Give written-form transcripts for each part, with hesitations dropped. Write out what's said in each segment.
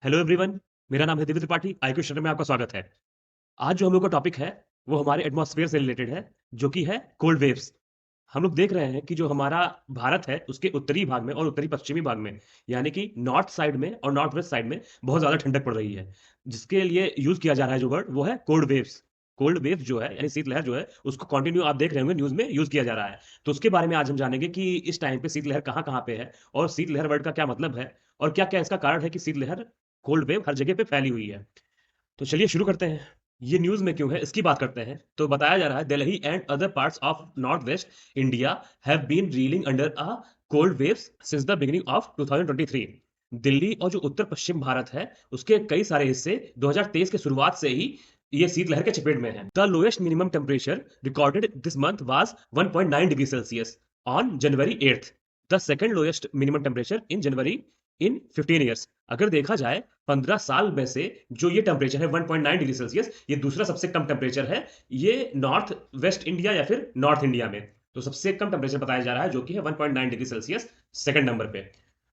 Hello everyone. मेरा नाम है दिव्य त्रिपाठी। आईक्यू सेंटर में आपका स्वागत है। आज जो हम लोग का टॉपिक है वो हमारे एटमॉस्फेयर से रिलेटेड है, जो कि है कोल्ड वेव्स। हम लोग देख रहे हैं कि जो हमारा भारत है उसके उत्तरी भाग में और उत्तरी पश्चिमी भाग में, यानी कि नॉर्थ साइड में और नॉर्थ वेस्ट साइड में बहुत ज़्यादा ठंडक पड़ रही है, जिसके लिए यूज़ किया जा रहा है जो वर्ड वो है कोल्ड वेव्स। कोल्ड वेव्स जो है यानी शीतलहर जो है उसको कंटिन्यू आप देख रहे होंगे न्यूज़ में यूज़ किया जा रहा है। तो उसके बारे में आज हम जानेंगे कि इस टाइम पे शीतलहर कहाँ-कहाँ पे है और शीतलहर वर्ड का क्या मतलब है और क्या-क्या इसका कारण है कि शीतलहर कोल्ड वेव हर जगह पे फैली हुई है। तो चलिए शुरू करते हैं। ये न्यूज़ में क्यों है इसकी बात करते हैं। तो बताया जा रहा है Delhi and other parts of north west India have been reeling under a cold waves since the beginning of 2023। Delhi और जो उत्तर पश्चिम भारत है उसके कई सारे हिस्से 2023 के शुरुआत से ही ये शीतलहर के चपेट में है। The lowest minimum temperature recorded this month was 1.9 degree Celsius on January 8th, the second lowest minimum temperature in January in 15 years. अगर देखा जाए 15 साल में से जो ये टेम्परेचर है 1.9 डिग्री सेल्सियस, ये दूसरा सबसे कम टेम्परेचर है। ये नॉर्थ वेस्ट इंडिया या फिर नॉर्थ इंडिया में तो सबसे कम टेम्परेचर बताया जा रहा है, जो कि है 1.9 डिग्री सेल्सियस सेकंड नंबर पे।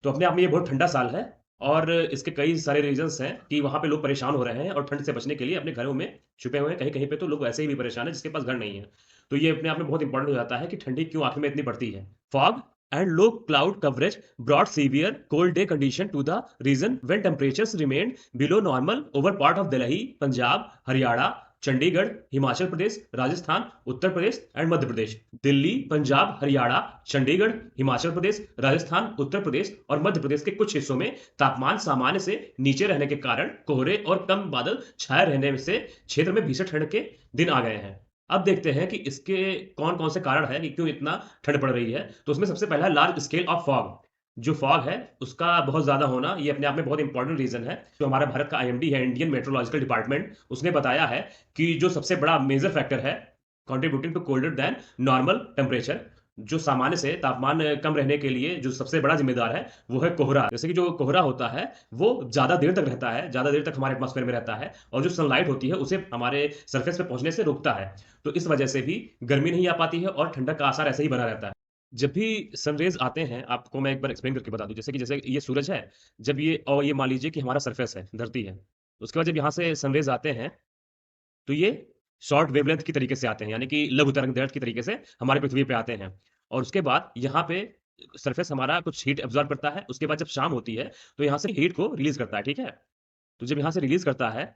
तो अपने आप में ये बहुत ठंडा साल है और इसके कई सारे रीजंस हैं कि वहाँ पे लोग परेशान हो रहे हैं और ठंड से बचने के लिए अपने घरों में छुपे हुए हैं। कहीं-कहीं पे तो लोग वैसे ही भी परेशान हैं जिसके पास घर नहीं है। तो ये अपने आप में बहुत इंपॉर्टेंट हो जाता है कि ठंडी क्यों आखिर में इतनी बढ़ती है। Fog and low cloud coverage brought severe cold day condition to the region when temperatures remained below normal over part of Delhi, Punjab, Haryana, Chandigarh, Himachal Pradesh, Rajasthan, Uttar Pradesh and Madhya Pradesh. Delhi, Punjab, Haryana, Chandigarh, Himachal Pradesh, Rajasthan, Uttar Pradesh और मध्य प्रदेश के कुछ हिस्सों में तापमान सामान्य से नीचे रहने के कारण कोहरे और कम बादल छाए रहने से क्षेत्र में भीषण ठंड के दिन आ गए हैं। अब देखते हैं कि इसके कौन-कौन से कारण हैं कि क्यों इतना ठंड पड़ रही है। तो उसमें सबसे पहला है लार्ज स्केल ऑफ फॉग। जो फॉग है उसका बहुत ज़्यादा होना ये अपने आप में बहुत इंपॉर्टेंट रीज़न है। जो हमारा भारत का आईएमडी है, इंडियन मेट्रोलॉजिकल डिपार्टमेंट, उसने बताया है कि जो सबसे बड़ा मेजर फैक्टर है contributing to colder than normal temperature, जो सामान्य से तापमान कम रहने के लिए जो सबसे बड़ा ज़िम्मेदार है, वो है कोहरा। जैसे कि जो कोहरा होता है, वो ज़्यादा देर तक रहता है, ज़्यादा देर तक हमारे एटमॉस्फेयर में रहता है और जो सनलाइट होती है, उसे हमारे सरफेस पे पहुँचने से रोकता है। तो इस वजह से भी गर्मी नहीं आ पाती है और ठंडक का असर ऐसे ही बना रहता है। जब भी सनरेज़ आते हैं, आपको मैं एक बार एक्सप्लेन करके बता दूँ। जैसे ये सूरज है, जब ये और ये मान लीजिए कि हमारा सरफेस है, धरती है। उसके बाद जब यहाँ से सनरेज़ आते हैं, तो ये शॉर्ट वेवलेंथ की तरीके से आते हैं, यानी कि लघु तरंग-दैर्ध्य की तरीके से हमारी पृथ्वी पे आते हैं। और उसके बाद यहाँ पे सरफेस हमारा कुछ हीट एब्ज़ॉर्ब करता है। उसके बाद जब शाम होती है, तो यहाँ से हीट को रिलीज़ करता है, ठीक है? तो जब यहाँ से रिलीज़ करता है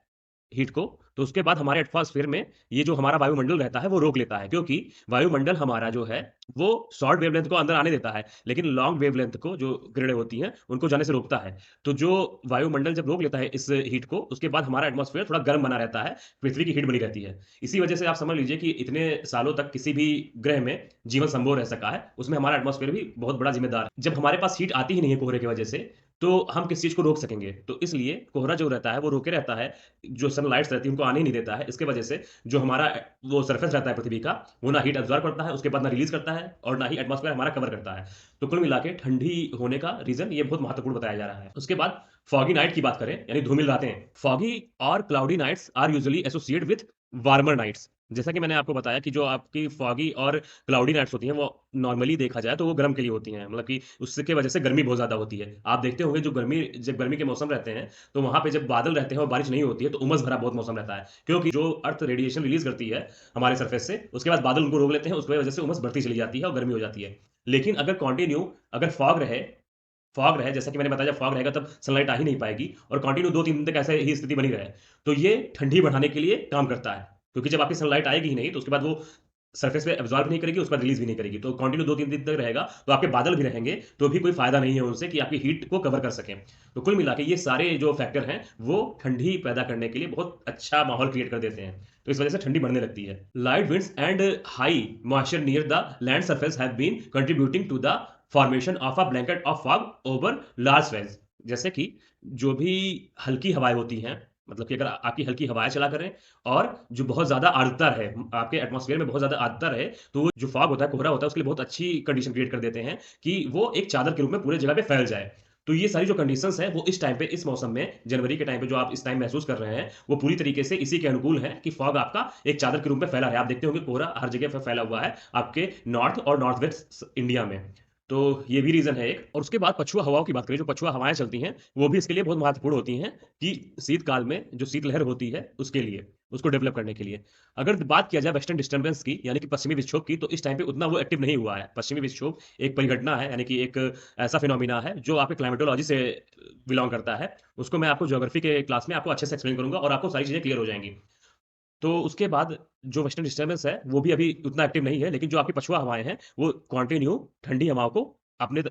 हीट को, तो उसके बाद हमारे एटमॉस्फेयर में ये जो हमारा वायुमंडल रहता है, वो रोक लेता है, क्योंकि वायुमंडल हमारा जो है, वो शॉर्ट वेवलेंथ को अंदर आने देता है, लेकिन लॉन्ग वेवलेंथ को जो किरणें होती हैं, उनको जाने से रोकता है। तो जो वायुमंडल जब रोक लेता है इस हीट को, उसके बाद हमारा एटमॉस्फेयर थोड़ा गर्म बना रहता है, पृथ्वी की हीट बनी रहती है। इसी वजह से आप समझ लीजिए कि इतने सालों तक किसी भी ग्रह में जीवन संभव रह सका है, उसमें हमारा एटमॉस्फेयर भी बहुत बड़ा ज़िम्मेदार है। जब हमारे पास हीट आती ही नहीं है कोहरे की वजह से, तो हम किस चीज़ को रोक सकेंगे? तो इसलिए कोहरा जो रहता है, वो रोके रहता है, जो सनलाइट्स रहती है उनको आने ही नहीं देता है। इसके वजह से जो हमारा वो सरफेस रहता है पृथ्वी का, वो ना हीट अब्ज़ॉर्ब करता है, उसके बाद ना रिलीज़ करता है और ना ही एटमॉस्फेयर हमारा कवर करता है। तो कुल मिला के ठंडी होने का रीज़न ये बहुत महत्वपूर्ण बताया जा रहा है। उसके बाद फॉगी नाइट की बात करें, यानी धूमिल रातें। फॉगी और cloudy nights are usually associated with warmer nights. जैसा कि मैंने आपको बताया कि जो आपकी फॉगी और क्लाउडी नाइट्स होती हैं, वो नॉर्मली देखा जाए तो वो गर्म के लिए होती हैं। मतलब कि उसके वजह से गर्मी बहुत ज़्यादा होती है। आप देखते होंगे जब गर्मी के मौसम रहते हैं, तो वहाँ पे जब बादल रहते हैं और बारिश नहीं होती है, तो उमस भरा बहुत मौसम रहता है। क्योंकि जो अर्थ रेडिएशन रिलीज़ करती है हमारे सरफेस से, उसके बाद बादल उनको रोक लेते हैं, उसकी वजह से उमस बढ़ती चली जाती है और गर्मी हो जाती है। लेकिन अगर फॉग रहे, जैसा कि मैंने बताया, जब फॉग रहेगा तब सनलाइट आ ही नहीं पाएगी और कंटिन्यू 2-3 दिन तक ऐसे ही स्थिति बनी रहे, तो ये ठंडी बढ़ाने के लिए काम करता है। क्योंकि जब आपकी सनलाइट आएगी ही नहीं, तो उसके बाद वो सरफेस पे एब्ज़ॉर्ब नहीं करेगी, उसके बाद रिलीज़ भी नहीं करेगी। तो कंटिन्यू 2-3 दिन तक रहेगा, तो आपके बादल भी रहेंगे, तो भी कोई फ़ायदा नहीं है उनसे कि आपकी हीट को कवर कर सकें। तो कुल मिला के ये सारे जो फैक्टर हैं, वो ठंडी पैदा करने के लिए बहुत अच्छा माहौल क्रिएट कर देते हैं। तो इस वजह से ठंडी बढ़ने लगती है। Light winds and high moisture near the land surface have been contributing to the formation of a blanket of fog over large swells. जैसे कि जो भी हल्की हवाएँ होती हैं, मतलब कि अगर आपकी हल्की हवाएँ चला करें और जो बहुत ज़्यादा आर्द्रता रहे, आपके एटमॉस्फेयर में बहुत ज़्यादा आर्द्रता रहे, तो वो जो फॉग होता है, कोहरा होता है, उसके लिए बहुत अच्छी कंडीशन क्रिएट कर देते हैं कि वो एक चादर के रूप में पूरे जगह पे फैल जाए। तो ये सारी जो कंडीशंस हैं, वो इस टाइम पे, इस मौसम में, जनवरी के टाइम पे जो आप इस टाइम महसूस कर रहे हैं, वो पूरी तरीके से इसी के अनुकूल हैं कि फॉग आपका एक चादर के रूप में फैला है। आप देखते होंगे कोहरा हर जगह पे फैला हुआ है, आपके नॉर्थ और नॉर्थ वेस्ट इंडिया में। तो ये भी रीज़न है एक। और उसके बाद पछुआ हवाओं की बात करें, जो पछुआ हवाएँ चलती हैं, वो भी इसके लिए बहुत महत्वपूर्ण होती हैं कि शीतकाल में जो शीतलहर होती है, उसके लिए, उसको डेवलप करने के लिए। अगर बात किया जाए वेस्टर्न डिस्टर्बेंस की, यानी कि पश्चिमी विक्षोभ की, तो इस टाइम पे उतना वो एक्टिव नहीं हुआ है। पश्चिमी विक्षोभ एक परिघटना है, यानी कि एक ऐसा फिनोमिना है, जो आपके क्लाइमेटोलॉजी से बिलॉन्ग करता है। उसको मैं आपको ज्योग्राफी के क्लास में आपको अच्छे से एक्सप्लेन करूँगा और आपको सारी चीज़ें क्लियर हो जाएँगी। तो उसके बाद जो वेस्टर्न डिस्टर्बेंस है, वो भी अभी उतना एक्टिव नहीं है, लेकिन जो आपकी पछुआ हवाएँ हैं, वो कंटिन्यू ठंडी हवाओं को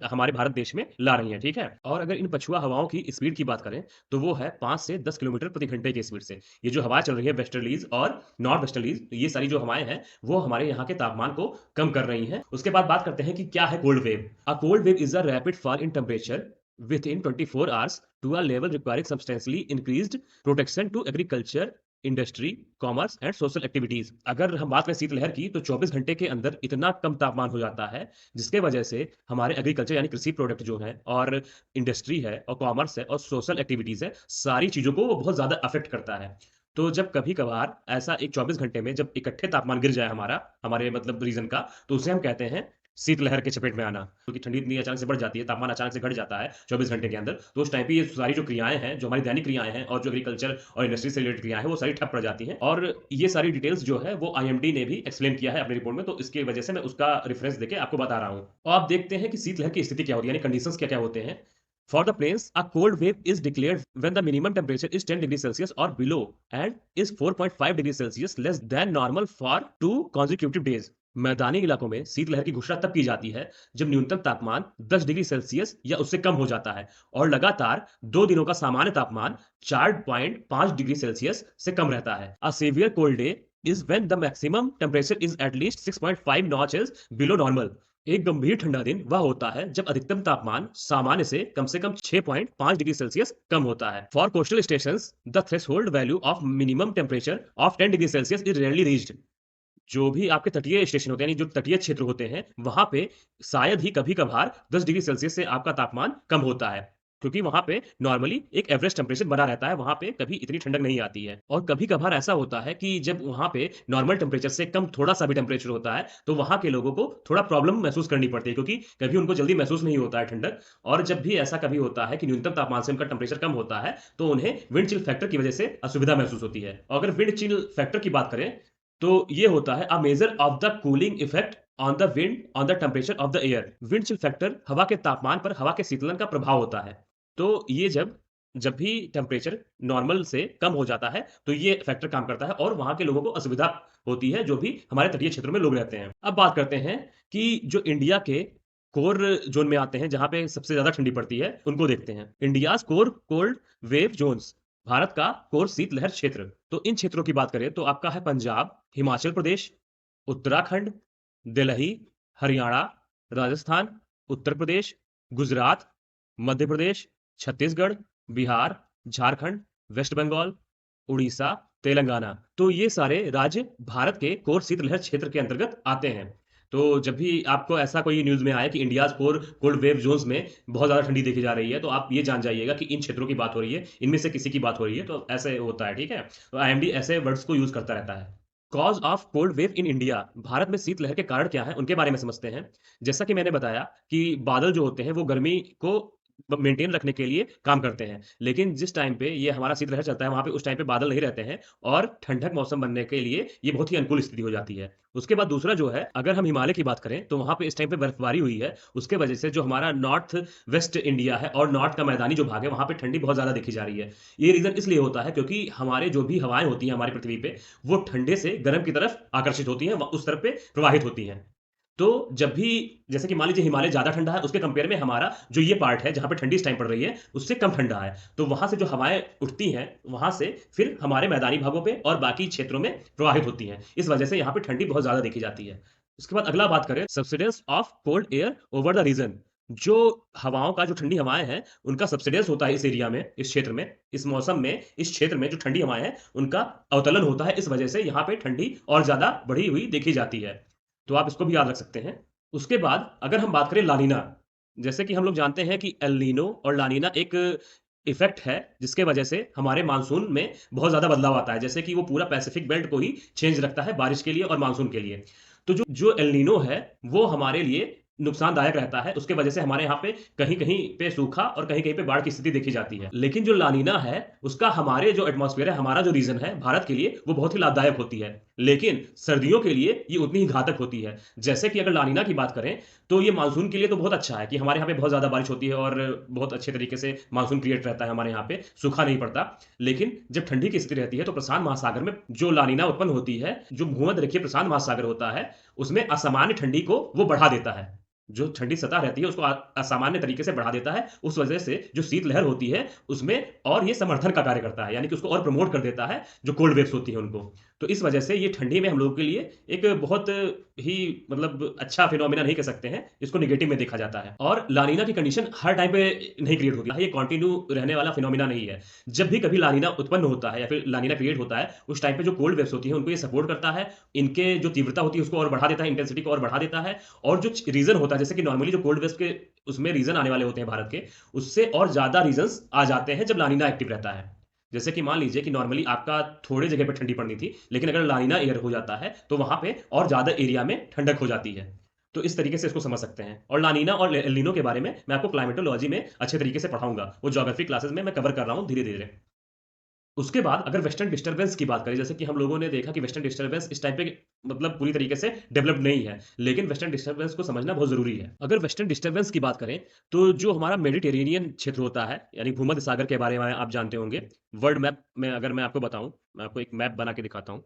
हमारे भारत देश में ला रही हैं, ठीक है? और अगर इन पछुआ हवाओं की स्पीड की बात करें, तो वो है 5 से 10 किलोमीटर प्रति घंटे की स्पीड से। ये जो हवाएँ चल रही है वेस्टर्लीज़ और नॉर्थ वेस्टर्लीज़, ये सारी जो हवाएँ हैं, वो हमारे यहाँ के तापमान को कम कर रही हैं। उसके बाद बात करते हैं कि क्या है cold wave? A cold wave is a rapid fall in temperature within 24 hours to a level requiring substantially increased protection to agriculture, industry, commerce and social activities. अगर हम बात करें शीतलहर की, तो 24 घंटे के अंदर इतना कम तापमान हो जाता है, जिसके वजह से हमारे एग्रीकल्चर यानी कृषि प्रोडक्ट जो है, और इंडस्ट्री है, और कॉमर्स है, और सोशल एक्टिविटीज है, सारी चीजों को वो बहुत ज्यादा अफेक्ट करता है। तो जब कभी कभार ऐसा एक 24 घंटे में जब इकट्ठे तापमान गिर जाए हमारे मतलब रीजन का, तो उसे हम कहते हैं शीतलहर के चपेट में आना। क्योंकि ठंडी इतनी अचानक से बढ़ जाती है, तापमान अचानक से घट जाता है 24 घंटे के अंदर, तो उस टाइम पे ये सारी जो क्रियाएँ हैं, जो हमारी दैनिक क्रियाएँ हैं, और जो एग्रीकल्चर और इंडस्ट्री से रिलेटेड क्रियाएँ हैं, वो सारी ठप पड़ जाती हैं। और ये सारी डिटेल्स जो है, वो आईएमडी ने भी एक्सप्लेन किया है अपनी रिपोर्ट में, तो इसकी वजह से मैं उसका रेफरेंस देके आपको बता रहा हूँ। और आप देखते हैं कि शीतलहर की स्थिति क्या होती है, यानी कंडीशंस क्या-क्या होते हैं। For the plains, a cold wave is declared when the minimum temperature is 10 degrees Celsius or below and is 4.5 degrees Celsius less than normal for 2 consecutive days. मैदानी इलाकों में शीतलहर की घोषणा तब की जाती है जब न्यूनतम तापमान 10 डिग्री सेल्सियस या उससे कम हो जाता है और लगातार 2 दिनों का सामान्य तापमान 4.5 डिग्री सेल्सियस से कम रहता है। A severe cold day is when the maximum temperature is at least 6.5 notches below normal. एक गंभीर ठंडा दिन वह होता है जब अधिकतम तापमान सामान्य से कम 6.5 डिग्री सेल्सियस कम होता है। For coastal stations the threshold value of minimum temperature of 10 degree Celsius is rarely reached. जो भी आपके तटीय स्टेशन होते हैं, यानी जो तटीय क्षेत्र होते हैं, वहां पे शायद ही कभी कभार 10 डिग्री सेल्सियस से आपका तापमान कम होता है, क्योंकि वहां पे नॉर्मली एक एवरेज टेम्परेचर बना रहता है, वहां पे कभी इतनी ठंडक नहीं आती है। और कभी कभार ऐसा होता है कि जब वहां पे नॉर्मल टेम्परेचर से कम थोड़ा सा भी टेम्परेचर होता है, तो वहां के लोगों को थोड़ा प्रॉब्लम महसूस करनी पड़ती है, क्योंकि कभी उनको जल्दी महसूस नहीं होता है ठंडक। और जब भी ऐसा कभी होता है कि न्यूनतम तापमान से उनका टेम्परेचर कम होता है, तो उन्हें विंड चिल फैक्टर की वजह से असुविधा महसूस होती है। और अगर विंड चिल फैक्टर की बात करें, तो ये होता है a measure of the cooling effect on the wind on the temperature of the air. Wind chill factor हवा के तापमान पर हवा के शीतलन का प्रभाव होता है। तो ये जब जब भी टेम्परेचर नॉर्मल से कम हो जाता है, तो ये फैक्टर काम करता है और वहां के लोगों को असुविधा होती है, जो भी हमारे तटीय क्षेत्रों में लोग रहते हैं। अब बात करते हैं कि जो इंडिया के कोर जोन में आते हैं, जहां पे सबसे ज्यादा ठंडी पड़ती है, उनको देखते हैं। India's core cold wave zones, Bharat का कोर शीतलहर क्षेत्र। तो इन क्षेत्रों की बात करें, तो आपका है पंजाब, हिमाचल प्रदेश, उत्तराखंड, दिल्ली, हरियाणा, राजस्थान, उत्तर प्रदेश, गुजरात, मध्य प्रदेश, छत्तीसगढ़, बिहार, झारखंड, वेस्ट बंगाल, उड़ीसा, तेलंगाना। तो ये सारे राज्य भारत के कोर शीतलहर क्षेत्र के अंतर्गत आते हैं। तो जब भी आपको ऐसा कोई न्यूज़ में आए कि India's core cold wave zones में बहुत ज़्यादा ठंडी देखी जा रही है, तो आप ये जान जाइएगा कि इन क्षेत्रों की बात हो रही है, इनमें से किसी की बात हो रही है, तो ऐसे होता है, ठीक है? तो आईएमडी ऐसे वर्ड्स को यूज़ करता रहता है। Cause of cold wave in India, Bharat में शीतलहर के कारण क्या हैं, उनके बारे में समझते हैं। जैसा कि मैंने बताया कि बादल जो होते हैं, वो गर्मी को मेंटेन रखने के लिए काम करते हैं। लेकिन जिस टाइम पे ये हमारा शीतलहर चलता है, वहाँ पे उस टाइम पे बादल नहीं रहते हैं और ठंडक मौसम बनने के लिए ये बहुत ही अनुकूल स्थिति हो जाती है। उसके बाद दूसरा जो है, अगर हम हिमालय की बात करें, तो वहाँ पे इस टाइम पे बर्फबारी हुई है। उसके वजह से जो हमारा नॉर्थ वेस्ट इंडिया है और नॉर्थ का मैदानी जो भाग है, वहाँ पे ठंडी बहुत ज़्यादा देखी जा रही है। ये रीज़न इसलिए होता है क्योंकि हमारे जो भी हवाएँ होती हैं हमारी पृथ्वी पे, वो ठंडे से गर्म की तरफ आकर्षित होती हैं, व उस तरफ पे प्रवाहित होती हैं। तो जब भी, जैसे कि मान लीजिए हिमालय ज़्यादा ठंडा है, उसके कंपेयर में हमारा जो ये पार्ट है, जहाँ पे ठंडी इस टाइम पड़ रही है, उससे कम ठंडा है। तो वहाँ से जो हवाएँ उठती हैं, वहाँ से फिर हमारे मैदानी भागों पे और बाकी क्षेत्रों में प्रवाहित होती हैं। इस वजह से यहाँ पे ठंडी बहुत ज़्यादा देखी जाती है। उसके बाद अगला बात करें, subsidence of cold air over the region. जो हवाओं का जो ठंडी हवाएँ हैं, उनका सब्सिडेंस होता है इस एरिया में, इस क्षेत्र में, इस मौसम में, इस क्षेत्र में जो ठंडी हवाएँ हैं, उनका अवतलन होता है। इस वजह से यहाँ पे ठंडी और ज़्यादा बढ़ी हुई देखी जाती है। तो आप इसको भी याद रख सकते हैं। उसके बाद अगर हम बात करें लानिना, जैसे कि हम लोग जानते हैं कि एल नीनो और लानिना एक इफ़ेक्ट है, जिसके वजह से हमारे मानसून में बहुत ज़्यादा बदलाव आता है। जैसे कि वो पूरा पैसिफिक बेल्ट को ही चेंज रखता है बारिश के लिए और मानसून के लिए। तो जो जो एल नीनो है, वो हमारे लिए नुकसानदायक रहता है, उसके वजह से हमारे यहाँ पे कहीं-कहीं पे सूखा और कहीं-कहीं पे बाढ़ की स्थिति देखी जाती है। लेकिन जो लानिना है, उसका हमारे जो एटमॉस्फेयर है, हमारा जो रीजन है भारत के लिए, वो बहुत ही लाभदायक होती है। लेकिन सर्दियों के लिए ये उतनी ही घातक होती है। जैसे कि अगर लानिना की बात करें, तो ये मानसून के लिए तो बहुत अच्छा है कि हमारे यहाँ पे बहुत ज़्यादा बारिश होती है और बहुत अच्छे तरीके से मानसून क्रिएट रहता है हमारे यहाँ पे, सूखा नहीं पड़ता। लेकिन जब ठंडी की स्थिति रहती है, तो प्रशांत महासागर में जो लानिना उत्पन्न होती है, जो भूमध्य प्रशांत महासागर होता है, उसमें असामान्य ठंडी को वो बढ़ा देता है। जो ठंडी सतह रहती है उसको असामान्य तरीके से बढ़ा देता है। उस वजह से जो शीतलहर होती है उसमें और ये समर्थन का कार्य करता है, यानी कि उसको और प्रमोट कर देता है जो कोल्ड वेव्स होती हैं उनको। तो इस वजह से ये ठंडी में हम लोगों के लिए एक बहुत ही मतलब अच्छा फिनोमिना नहीं कह सकते हैं, इसको नेगेटिव में देखा जाता है। और लानिना की कंडीशन हर टाइम पे नहीं क्रिएट होती है, ये कंटिन्यू रहने वाला फिनोमिना नहीं है। जब भी कभी लानिना उत्पन्न होता है या फिर लानिना क्रिएट होता है, उस टाइम पे जो कोल्ड वेव्स होती हैं उनको ये सपोर्ट करता है, इनके जो तीव्रता होती है उसको और बढ़ा देता है, इंटेंसिटी को और बढ़ा देता है। और जो रीजन होता है, जैसे कि नॉर्मली जो कोल्ड वेव्स के उसमें रीजन आने वाले होते हैं भारत के, उससे और ज्यादा रीजंस आ जाते हैं जब लानिना एक्टिव रहता है। जैसे कि मान लीजिए कि नॉर्मली आपका थोड़े जगह पे ठंडी पड़नी थी, लेकिन अगर लानिना एयर हो जाता है तो वहां पे और ज्यादा एरिया में ठंडक हो जाती है। तो इस तरीके से इसको समझ सकते हैं। और लानिना और एल नीनो के बारे में मैं आपको क्लाइमेटोलॉजी में अच्छे तरीके से पढ़ाऊंगा, वो ज्योग्राफी क्लासेस में मैं कवर कर रहा हूँ धीरे धीरे। उसके बाद अगर वेस्टर्न डिस्टर्बेंस की बात करें, जैसे कि हम लोगों ने देखा कि वेस्टर्न डिस्टर्बेंस इस टाइम पे मतलब पूरी तरीके से डेवलप्ड नहीं है, लेकिन वेस्टर्न डिस्टर्बेंस को समझना बहुत ज़रूरी है। अगर वेस्टर्न डिस्टर्बेंस की बात करें, तो जो हमारा मेडिटेरेनियन क्षेत्र होता है, यानी भूमध्य सागर के बारे में आप जानते होंगे। वर्ल्ड मैप में अगर मैं आपको बताऊँ, मैं आपको एक मैप बना के दिखाता हूँ।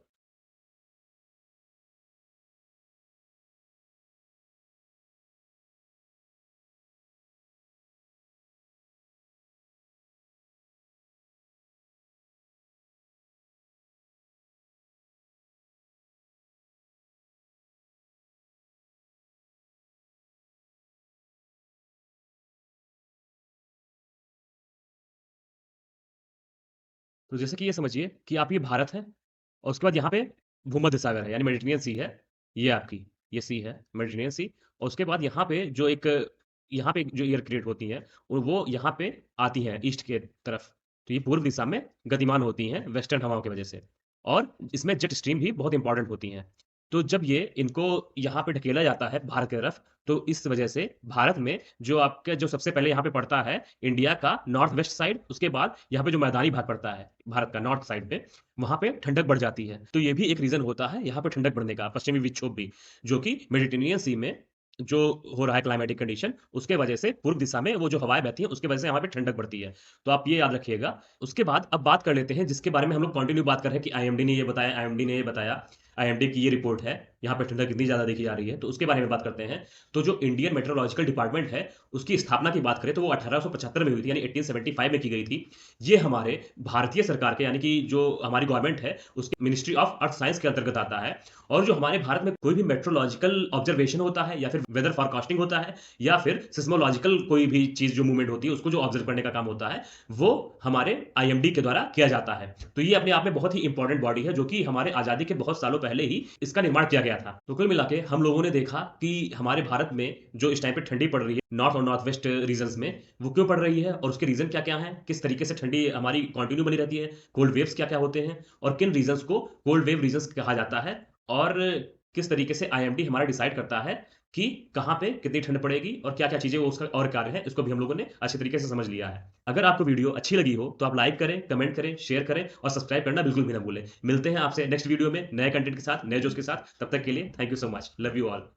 तो जैसे कि ये समझिए कि आप ये भारत है और उसके बाद यहाँ पे भूमध्य सागर है, यानी मेडिटेरेनियन सी है। ये आपकी ये सी है, मेडिटेरेनियन सी। और उसके बाद यहाँ पे जो एक यहाँ पे जो एयर क्रिएट होती हैं, वो यहाँ पे आती हैं ईस्ट के तरफ। तो ये पूर्व दिशा में गतिमान होती हैं वेस्टर्न हवाओं की वजह से। और इसमें जेट स्ट्रीम भी बहुत इंपॉर्टेंट होती हैं। तो जब ये इनको यहाँ पे ढकेला जाता है भारत की तरफ, तो इस वजह से भारत में जो आपका जो सबसे पहले यहाँ पे पड़ता है इंडिया का नॉर्थ वेस्ट साइड, उसके बाद यहाँ पे जो मैदानी भाग पड़ता है भारत का नॉर्थ साइड पे, वहां पे ठंडक बढ़ जाती है। तो ये भी एक रीजन होता है यहाँ पे ठंडक बढ़ने का, पश्चिमी विक्षोभ भी, जो कि मेडिटेरेनियन सी में जो हो रहा है क्लाइमेटिक कंडीशन, उसके वजह से पूर्व दिशा में वो जो हवाएं बहती हैं उसके वजह से यहाँ पे ठंडक बढ़ती है। तो आप ये याद रखिएगा। उसके बाद अब बात कर लेते हैं जिसके बारे में हम लोग कंटिन्यू बात कर रहे हैं कि आईएमडी ने ये बताया, आईएमडी ने ये बताया, आईएमडी की ये रिपोर्ट है, यहाँ पे ठंडक कितनी ज़्यादा देखी जा रही है, तो उसके बारे में बात करते हैं। तो जो इंडियन मेट्रोलॉजिकल डिपार्टमेंट है, उसकी स्थापना की बात करें तो वो 1875 में हुई थी, यानी 1875 में की गई थी। ये हमारे भारतीय सरकार के, यानी कि जो हमारी गवर्नमेंट है, उसकी मिनिस्ट्री ऑफ अर्थ साइंस के अंतर्गत आता है। और जो हमारे भारत में कोई भी मेट्रोलॉजिकल ऑब्जर्वेशन होता है या फिर वेदर फॉरकास्टिंग होता है या फिर सिस्मोलॉजिकल कोई भी चीज़ जो मूवमेंट होती है उसको जो ऑब्जर्व करने का काम होता है, वो हमारे आईएमडी के द्वारा किया जाता है। तो ये अपने आप में बहुत ही इंपॉर्टेंट बॉडी है, जो कि हमारे आज़ादी के बहुत सालों पहले ही इसका निर्माण किया गया था। तो कुल मिला के हम लोगों ने देखा कि हमारे भारत में जो इस टाइम पे ठंडी पड़ रही है नॉर्थ और नॉर्थ वेस्ट रीजन्स में, वो क्यों पड़ रही है और उसके रीजन क्या क्या हैं, किस तरीके से ठंडी हमारी कंटिन्यू बनी रहती है, कोल्ड वेव्स क्या क्या होते हैं और किन रीजन्स को कोल्ड वेव रीजन्स कहा जाता है, और किस तरीके से आईएमडी हमारा डिसाइड करता है कि कहाँ पे कितनी ठंड पड़ेगी और क्या क्या चीजें वो उसका और कार्य है, इसको भी हम लोगों ने अच्छे तरीके से समझ लिया है। अगर आपको वीडियो अच्छी लगी हो तो आप लाइक करें, कमेंट करें, शेयर करें और सब्सक्राइब करना बिल्कुल भी ना भूलें। मिलते हैं आपसे नेक्स्ट वीडियो में नए कंटेंट के साथ, नए जोश के साथ। तब तक के लिए thank you so much, love you all.